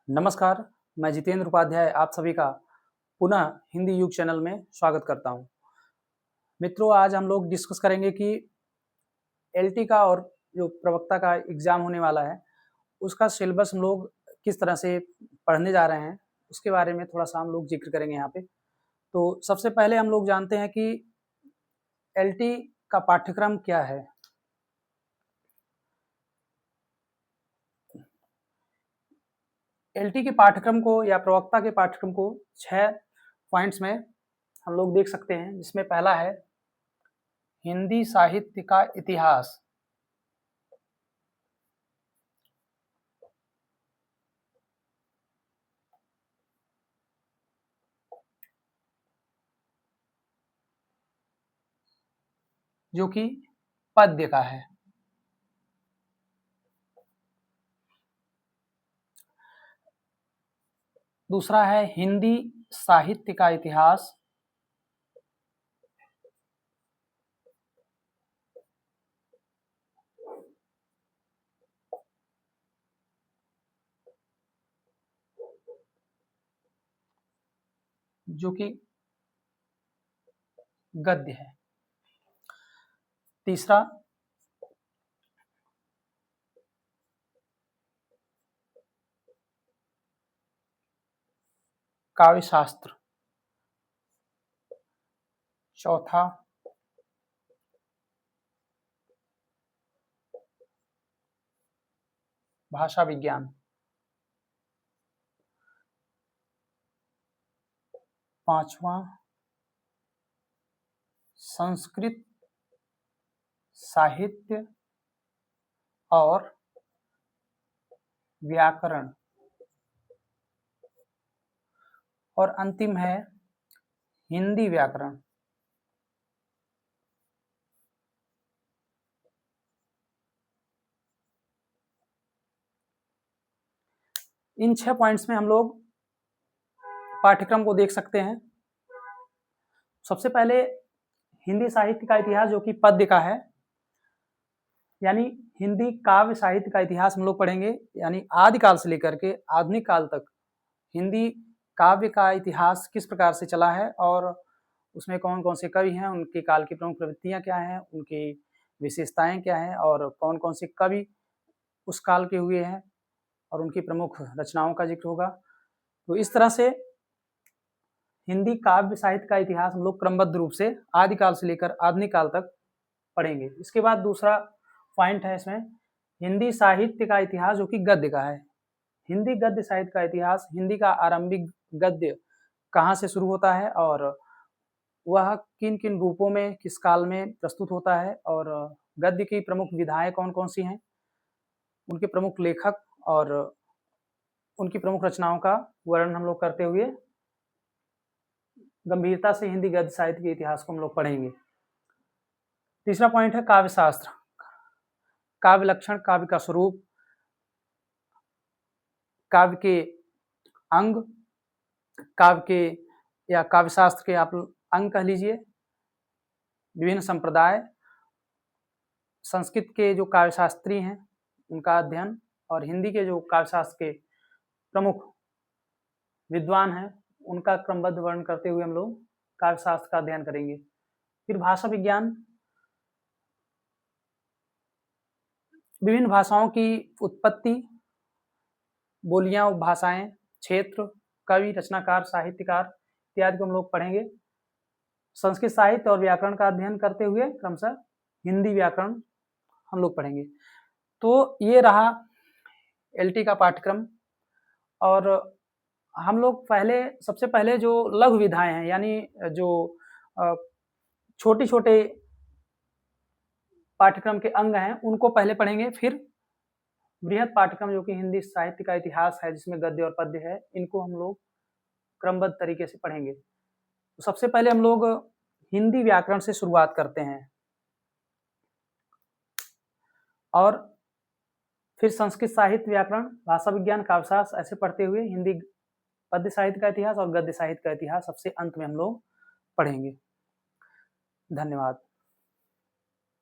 नमस्कार, मैं जितेंद्र उपाध्याय आप सभी का पुनः हिंदी युग चैनल में स्वागत करता हूं। मित्रों, आज हम लोग डिस्कस करेंगे कि एलटी का और जो प्रवक्ता का एग्ज़ाम होने वाला है, उसका सिलेबस हम लोग किस तरह से पढ़ने जा रहे हैं, उसके बारे में थोड़ा-सा हम लोग ज़िक्र करेंगे यहाँ पे। तो सबसे पहले हम लोग जानते हैं कि एलटी का पाठ्यक्रम क्या है? एलटी के पाठ्यक्रम को या प्रवक्ता के पाठ्यक्रम को 6 पॉइंट्स में हम लोग देख सकते हैं, जिसमें पहला है हिंदी साहित्य का इतिहास। जो कि पद्य का है। दूसरा है हिंदी साहित्य का इतिहास। जो कि गद्य है। तीसरा काव्य शास्त्र। चौथा भाषा विज्ञान। पांचवा संस्कृत साहित्य और व्याकरण। और अंतिम है हिंदी व्याकरण। इन 6 पॉइंट्स में हम लोग पाठ्यक्रम को देख सकते हैं। सबसे पहले हिंदी साहित्य का इतिहास, जो कि पद्य का है, यानी हिंदी काव्य साहित्य का इतिहास हम लोग पढ़ेंगे, यानी आदिकाल से लेकर के आधुनिक काल तक हिंदी काव्य का इतिहास किस प्रकार से चला है और उसमें कौन कौन से कवि हैं, उनके काल की प्रमुख प्रवृत्तियां क्या हैं, उनकी विशेषताएं क्या हैं और कौन कौन से कवि उस काल के हुए हैं और उनकी प्रमुख रचनाओं का जिक्र होगा। तो इस तरह से हिंदी काव्य साहित्य का इतिहास हम लोग क्रमबद्ध रूप से आदिकाल से लेकर आधुनिक काल तक पढ़ेंगे। इसके बाद दूसरा पॉइंट है इसमें हिंदी साहित्य का इतिहास, जो कि गद्य का है। हिंदी गद्य साहित्य का इतिहास, हिंदी का आरंभिक गद्य कहाँ से शुरू होता है और वह किन किन रूपों में किस काल में प्रस्तुत होता है और गद्य की प्रमुख विधाएं कौन कौन सी हैं, उनके प्रमुख लेखक और उनकी प्रमुख रचनाओं का वर्णन हम लोग करते हुए गंभीरता से हिंदी गद्य साहित्य के इतिहास को हम लोग पढ़ेंगे। तीसरा पॉइंट है काव्य शास्त्र। काव्य लक्षण, काव्य का स्वरूप, काव्य के अंग, काव्य के या काव्य शास्त्र के आप अंग कह लीजिए, विभिन्न संप्रदाय, संस्कृत के जो काव्य शास्त्री हैं उनका अध्ययन और हिंदी के जो काव्य शास्त्र के प्रमुख विद्वान हैं उनका क्रमबद्ध वर्णन करते हुए हम लोग काव्य शास्त्र का अध्ययन करेंगे। फिर भाषा विज्ञान, विभिन्न भाषाओं की उत्पत्ति, बोलियां, उपभाषाएं, क्षेत्र, कवि, रचनाकार, साहित्यकार इत्यादि को हम लोग पढ़ेंगे। संस्कृत साहित्य और व्याकरण का अध्ययन करते हुए क्रमशः हिंदी व्याकरण हम लोग पढ़ेंगे। तो ये रहा एलटी का पाठ्यक्रम। और हम लोग सबसे पहले जो लघु विधाएं हैं, यानी जो छोटे छोटे पाठ्यक्रम के अंग हैं, उनको पहले पढ़ेंगे। फिर बृहद पाठ्यक्रम, जो कि हिंदी साहित्य का इतिहास है, जिसमें गद्य और पद्य है, इनको हम लोग क्रमबद्ध तरीके से पढ़ेंगे। तो सबसे पहले हम लोग हिंदी व्याकरण से शुरुआत करते हैं और फिर संस्कृत साहित्य, व्याकरण, भाषा विज्ञान, काव्यशास्त्र ऐसे पढ़ते हुए हिंदी पद्य साहित्य का इतिहास और गद्य साहित्य का इतिहास सबसे अंत में हम लोग पढ़ेंगे। धन्यवाद।